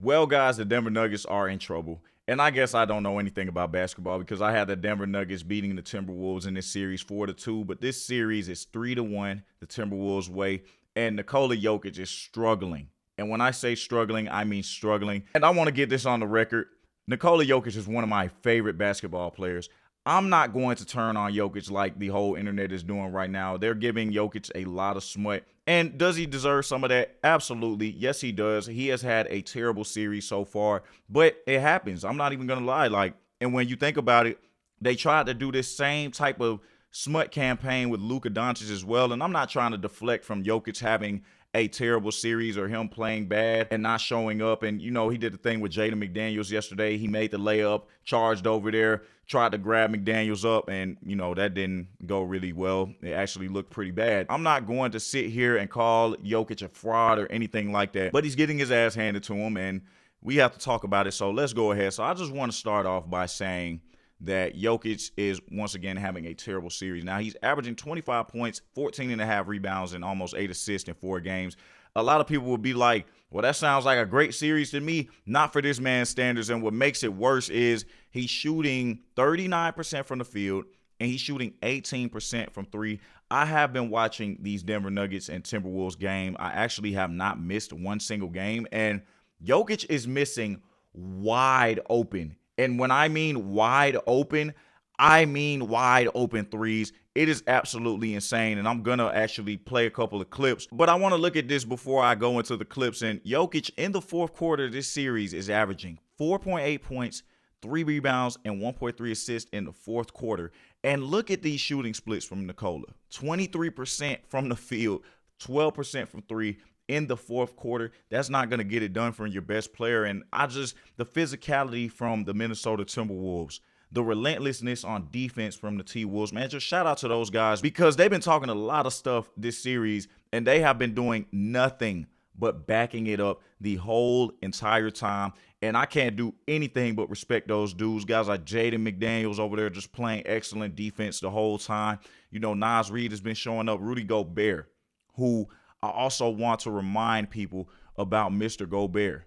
Well, guys, the Denver Nuggets are in trouble. And I guess I don't know anything about basketball because I had the Denver Nuggets beating the Timberwolves in this series 4-2, but this series is 3-1 the Timberwolves way. And Nikola Jokic is struggling. And when I say struggling, I mean struggling. And I want to get this on the record. Nikola Jokic is one of my favorite basketball players. I'm not going to turn on Jokic like the whole internet is doing right now. They're giving Jokic a lot of smut. And does he deserve some of that? Absolutely. Yes, he does. He has had a terrible series so far, but it happens. I'm not even going to lie. And when you think about it, they tried to do this same type of smut campaign with Luka Doncic as well. And I'm not trying to deflect from Jokic having a terrible series or him playing bad and not showing up. And, he did the thing with Jaden McDaniels yesterday. He made the layup, charged over there, tried to grab McDaniels up, and, that didn't go really well. It actually looked pretty bad. I'm not going to sit here and call Jokic a fraud or anything like that, but he's getting his ass handed to him, and we have to talk about it. So let's go ahead. So I just want to start off by saying that Jokic is once again having a terrible series. Now, he's averaging 25 points, 14 and a half rebounds, and almost 8 assists in 4 games. A lot of people will be like, well, that sounds like a great series to me. Not for this man's standards. And what makes it worse is he's shooting 39% from the field, and he's shooting 18% from 3. I have been watching these Denver Nuggets and Timberwolves game. I actually have not missed one single game, and Jokic is missing wide open. And when I mean wide open, I mean wide open threes. It is absolutely insane, and I'm going to actually play a couple of clips. But I want to look at this before I go into the clips. And Jokic in the fourth quarter of this series is averaging 4.8 points, 3 rebounds, and 1.3 assists in the fourth quarter. And look at these shooting splits from Nikola. 23% from the field, 12% from 3. In the fourth quarter. That's not going to get it done for your best player. And the physicality from the Minnesota Timberwolves, the relentlessness on defense from the T-Wolves, man, just shout out to those guys because they've been talking a lot of stuff this series, and they have been doing nothing but backing it up the whole entire time. And I can't do anything but respect those dudes. Guys like Jaden McDaniels over there just playing excellent defense the whole time. Naz Reid has been showing up. Rudy Gobert, who I also want to remind people about Mr. Gobert.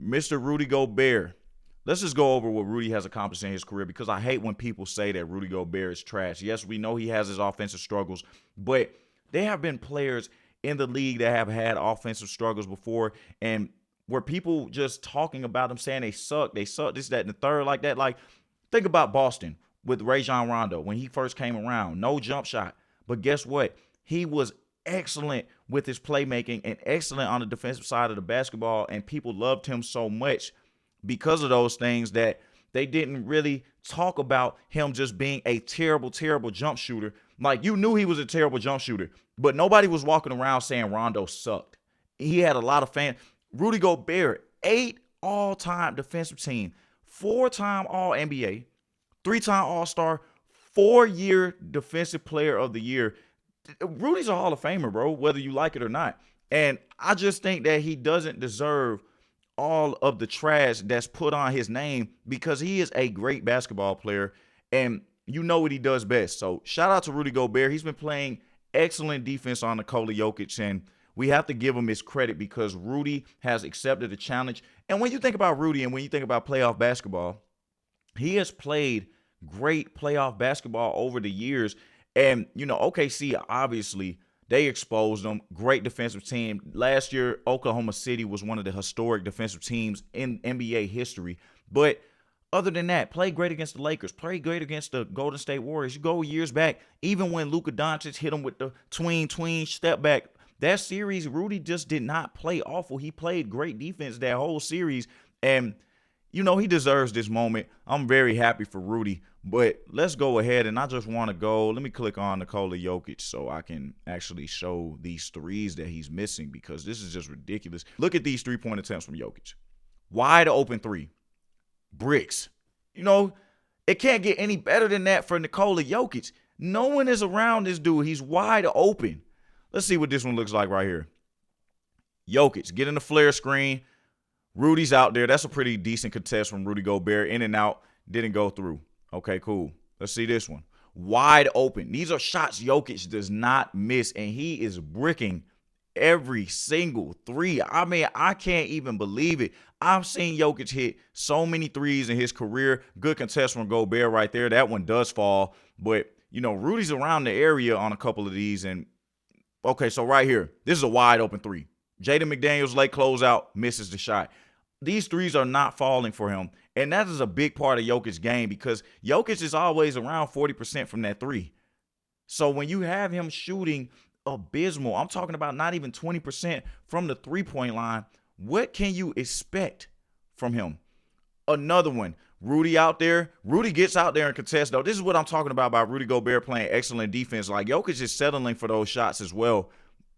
Mr. Rudy Gobert. Let's just go over what Rudy has accomplished in his career because I hate when people say that Rudy Gobert is trash. Yes, we know he has his offensive struggles, but there have been players in the league that have had offensive struggles before, and where people just talking about them saying they suck, this, that, and the third like that. Like, think about Boston with Rajon Rondo when he first came around. No jump shot. But guess what? He was excellent with his playmaking and excellent on the defensive side of the basketball, and people loved him so much because of those things that they didn't really talk about him just being a terrible, terrible jump shooter. Like, you knew he was a terrible jump shooter, but nobody was walking around saying Rondo sucked. He had a lot of fans. Rudy Gobert, 8 all-time defensive team, 4-time All-NBA, 3-time All-Star, 4-year Defensive Player of the Year. Rudy's a Hall of Famer, bro, whether you like it or not. And I just think that he doesn't deserve all of the trash that's put on his name because he is a great basketball player, and you know what he does best. So shout out to Rudy Gobert. He's been playing excellent defense on Nikola Jokic, and we have to give him his credit because Rudy has accepted the challenge. And when you think about Rudy and when you think about playoff basketball, he has played great playoff basketball over the years. And, OKC, obviously, they exposed them. Great defensive team. Last year, Oklahoma City was one of the historic defensive teams in NBA history. But other than that, played great against the Lakers. Played great against the Golden State Warriors. You go years back, even when Luka Doncic hit him with the tween step back. That series, Rudy just did not play awful. He played great defense that whole series. And he deserves this moment. I'm very happy for Rudy. But let's go ahead, and I just want to go. Let me click on Nikola Jokic so I can actually show these threes that he's missing because this is just ridiculous. Look at these three-point attempts from Jokic. Wide open 3. Bricks. It can't get any better than that for Nikola Jokic. No one is around this dude. He's wide open. Let's see what this one looks like right here. Jokic, getting the flare screen. Rudy's out there. That's a pretty decent contest from Rudy Gobert. In and out. Didn't go through. Okay, cool. Let's see this one. Wide open. These are shots Jokic does not miss, and he is bricking every single three. I mean, I can't even believe it. I've seen Jokic hit so many threes in his career. Good contest from Gobert right there. That one does fall. But, Rudy's around the area on a couple of these. And, okay, so right here, this is a wide open three. Jaden McDaniels late closeout, misses the shot. These threes are not falling for him. And that is a big part of Jokic's game because Jokic is always around 40% from that three. So when you have him shooting abysmal, I'm talking about not even 20% from the three-point line, what can you expect from him? Another one, Rudy out there. Rudy gets out there and contests, though. This is what I'm talking about Rudy Gobert playing excellent defense. Like, Jokic is settling for those shots as well.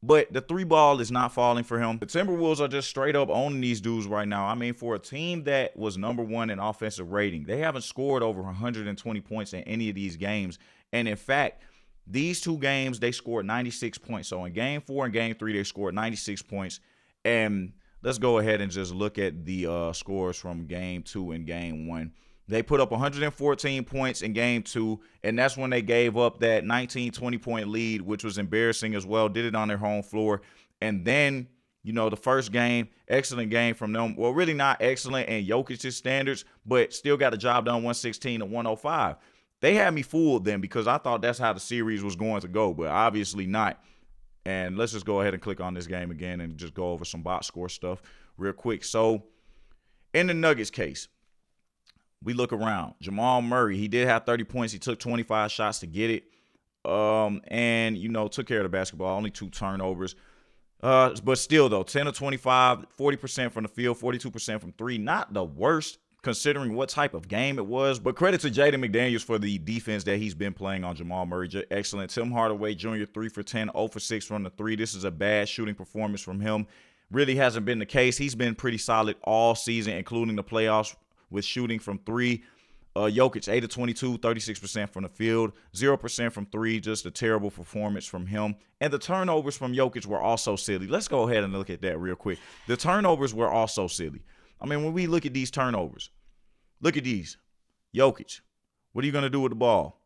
But the three ball is not falling for him. The Timberwolves are just straight up owning these dudes right now. I mean, for a team that was #1 in offensive rating, they haven't scored over 120 points in any of these games. And in fact, these two games, they scored 96 points. So in game 4 and game 3, they scored 96 points. And let's go ahead and just look at the scores from game 2 and game 1. They put up 114 points in game 2, and that's when they gave up that 19, 20-point lead, which was embarrassing as well. Did it on their home floor. And then, the first game, excellent game from them. Well, really not excellent in Jokic's standards, but still got the job done 116 to 105. They had me fooled then because I thought that's how the series was going to go, but obviously not. And let's just go ahead and click on this game again and just go over some box score stuff real quick. So in the Nuggets case, we look around. Jamal Murray, he did have 30 points. He took 25 shots to get it. And, took care of the basketball. Only 2 turnovers. But still, though, 10 of 25, 40% from the field, 42% from 3. Not the worst considering what type of game it was. But credit to Jaden McDaniels for the defense that he's been playing on Jamal Murray. Excellent. Tim Hardaway Jr., 3 for 10, 0 for 6 from the 3. This is a bad shooting performance from him. Really hasn't been the case. He's been pretty solid all season, including the playoffs, with shooting from 3. Jokic, 8 of 22, 36% from the field, 0% from 3, just a terrible performance from him. And the turnovers from Jokic were also silly. Let's go ahead and look at that real quick. The turnovers were also silly. I mean, when we look at these turnovers, look at these. Jokic, what are you going to do with the ball?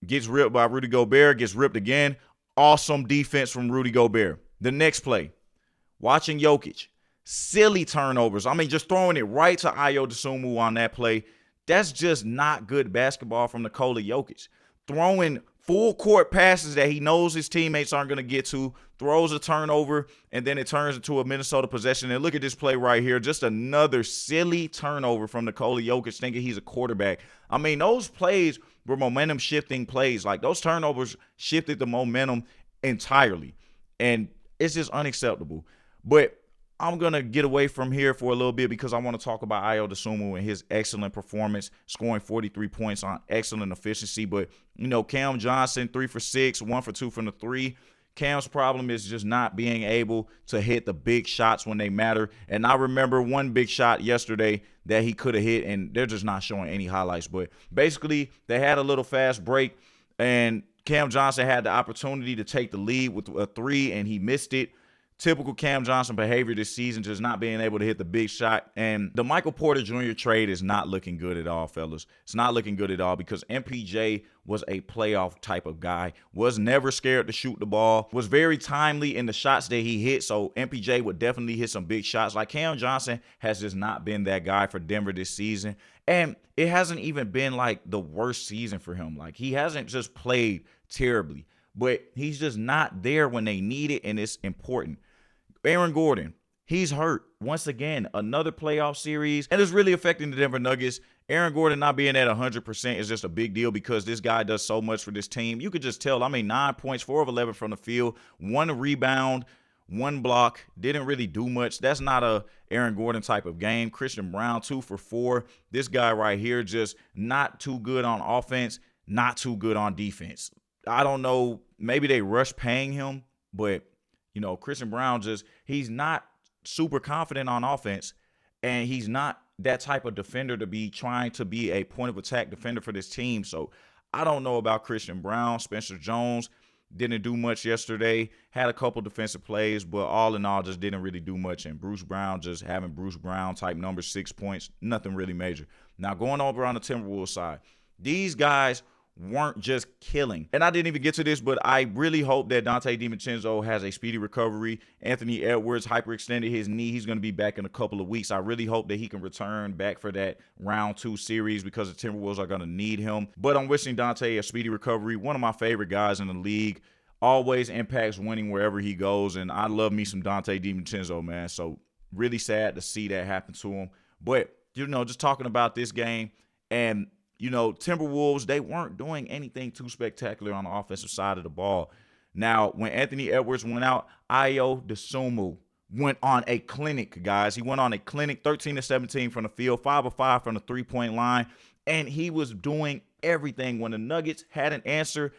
Gets ripped by Rudy Gobert, gets ripped again. Awesome defense from Rudy Gobert. The next play, watching Jokic. Silly turnovers. I mean, just throwing it right to Ayo Dosunmu on that play. That's just not good basketball from Nikola Jokic. Throwing full court passes that he knows his teammates aren't going to get to, throws a turnover, and then it turns into a Minnesota possession. And look at this play right here. Just another silly turnover from Nikola Jokic thinking he's a quarterback. I mean, those plays were momentum shifting plays. Like, those turnovers shifted the momentum entirely. And it's just unacceptable. But I'm going to get away from here for a little bit because I want to talk about Ayo Dosunmu and his excellent performance, scoring 43 points on excellent efficiency. But, Cam Johnson, 3 for 6, 1 for 2 from the 3. Cam's problem is just not being able to hit the big shots when they matter. And I remember one big shot yesterday that he could have hit, and they're just not showing any highlights. But basically, they had a little fast break, and Cam Johnson had the opportunity to take the lead with a 3, and he missed it. Typical Cam Johnson behavior this season, just not being able to hit the big shot. And the Michael Porter Jr. trade is not looking good at all, fellas. It's not looking good at all because MPJ was a playoff type of guy, was never scared to shoot the ball, was very timely in the shots that he hit. So MPJ would definitely hit some big shots. Like, Cam Johnson has just not been that guy for Denver this season. And it hasn't even been like the worst season for him. Like, he hasn't just played terribly, but he's just not there when they need it, and it's important. Aaron Gordon, he's hurt. Once again, another playoff series, and it's really affecting the Denver Nuggets. Aaron Gordon not being at 100% is just a big deal because this guy does so much for this team. You could just tell. I mean, 9 points, 4 of 11 from the field, 1 rebound, 1 block. Didn't really do much. That's not a Aaron Gordon type of game. Christian Brown, 2 for 4. This guy right here just not too good on offense, not too good on defense. I don't know. Maybe they rush paying him, but Christian Brown he's not super confident on offense, and he's not that type of defender to be trying to be a point of attack defender for this team. So I don't know about Christian Brown. Spencer Jones didn't do much yesterday, had a couple defensive plays, but all in all just didn't really do much. And Bruce Brown just having Bruce Brown type numbers, 6 points, nothing really major. Now going over on the Timberwolves side, these guys weren't just killing. And I didn't even get to this, but I really hope that Donte DiVincenzo has a speedy recovery. Anthony Edwards hyperextended his knee. He's going to be back in a couple of weeks. I really hope that he can return back for that round 2 series because the Timberwolves are going to need him. But I'm wishing Donte a speedy recovery. One of my favorite guys in the league. Always impacts winning wherever he goes. And I love me some Donte DiVincenzo, man. So really sad to see that happen to him. But, just talking about this game and Timberwolves, they weren't doing anything too spectacular on the offensive side of the ball. Now, when Anthony Edwards went out, Ayo Dosunmu went on a clinic, guys. He went on a clinic, 13 of 17 from the field, 5 of 5 from the three-point line, and he was doing everything. When the Nuggets had an answer,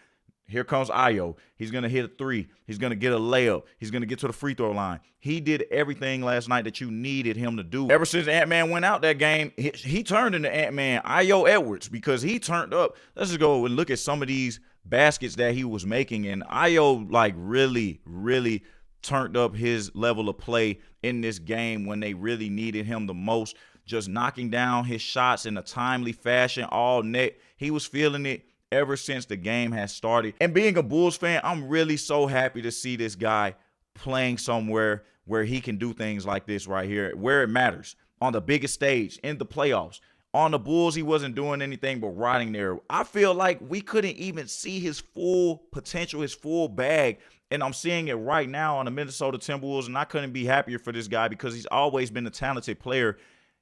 here comes Ayo. He's going to hit a 3. He's going to get a layup. He's going to get to the free throw line. He did everything last night that you needed him to do. Ever since Ant-Man went out that game, he turned into Ant-Man, Ayo Edwards, because he turned up. Let's just go and look at some of these baskets that he was making. And Ayo, really, really turned up his level of play in this game when they really needed him the most. Just knocking down his shots in a timely fashion all net. He was feeling it ever since the game has started. And being a Bulls fan, I'm really so happy to see this guy playing somewhere where he can do things like this right here, where it matters, on the biggest stage, in the playoffs. On the Bulls, he wasn't doing anything but riding there. I feel like we couldn't even see his full potential, his full bag. And I'm seeing it right now on the Minnesota Timberwolves, and I couldn't be happier for this guy because he's always been a talented player,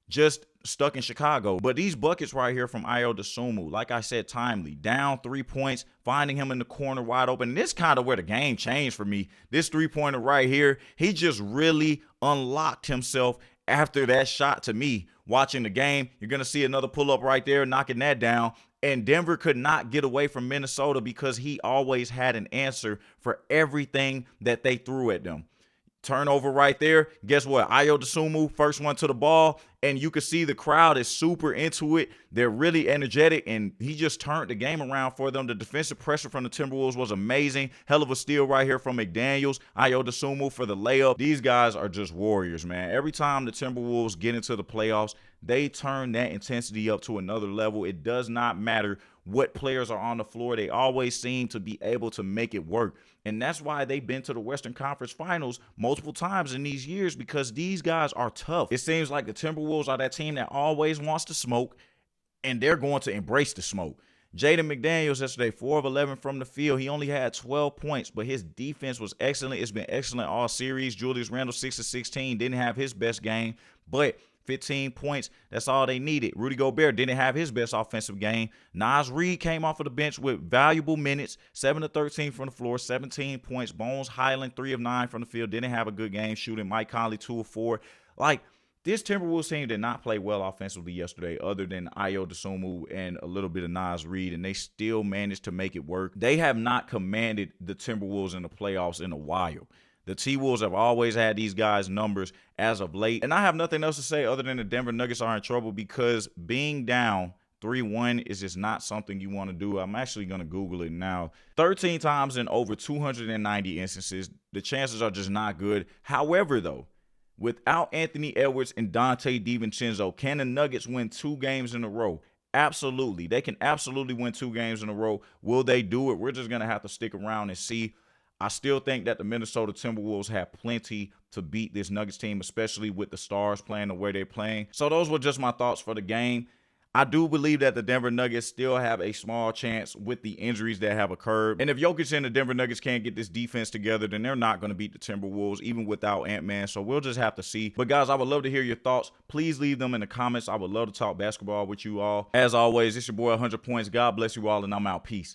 just stuck in Chicago. But these buckets right here from Ayo Dosunmu, like I said, timely. Down 3 points, finding him in the corner wide open. And this kind of where the game changed for me. This three-pointer right here, he just really unlocked himself after that shot to me. Watching the game, you're going to see another pull-up right there, knocking that down. And Denver could not get away from Minnesota because he always had an answer for everything that they threw at them. Turnover right there. Guess what? Ayo Dosunmu, first one to the ball, and you can see the crowd is super into it. They're really energetic, and he just turned the game around for them. The defensive pressure from the Timberwolves was amazing. Hell of a steal right here from McDaniels. Ayo Dosunmu for the layup. These guys are just warriors, man. Every time the Timberwolves get into the playoffs, they turn that intensity up to another level. It does not matter what players are on the floor. They always seem to be able to make it work. And that's why they've been to the Western Conference Finals multiple times in these years, because these guys are tough. It seems like the Timberwolves are that team that always wants to smoke, and they're going to embrace the smoke. Jaden McDaniels yesterday, 4 of 11 from the field. He only had 12 points, but his defense was excellent. It's been excellent all series. Julius Randle, 6 of 16, didn't have his best game, but 15 points, that's all they needed. Rudy Gobert didn't have his best offensive game. Naz Reid came off of the bench with valuable minutes, 7 of 13 from the floor, 17 points. Bones Highland, 3 of 9 from the field, didn't have a good game shooting. Mike Conley, 2 of 4. This Timberwolves team did not play well offensively yesterday, other than Ayo Dosunmu and a little bit of Naz Reid, and they still managed to make it work. They have not commanded the Timberwolves in the playoffs in a while. The T-Wolves have always had these guys' numbers as of late. And I have nothing else to say other than the Denver Nuggets are in trouble, because being down 3-1 is just not something you want to do. I'm actually going to Google it now. 13 times in over 290 instances. The chances are just not good. However, though, without Anthony Edwards and Donte DiVincenzo, can the Nuggets win 2 games in a row? Absolutely. They can absolutely win 2 games in a row. Will they do it? We're just going to have to stick around and see. I still think that the Minnesota Timberwolves have plenty to beat this Nuggets team, especially with the stars playing the way they're playing. So those were just my thoughts for the game. I do believe that the Denver Nuggets still have a small chance with the injuries that have occurred. And if Jokic and the Denver Nuggets can't get this defense together, then they're not going to beat the Timberwolves, even without Ant-Man. So we'll just have to see. But guys, I would love to hear your thoughts. Please leave them in the comments. I would love to talk basketball with you all. As always, it's your boy 100 Points. God bless you all, and I'm out. Peace.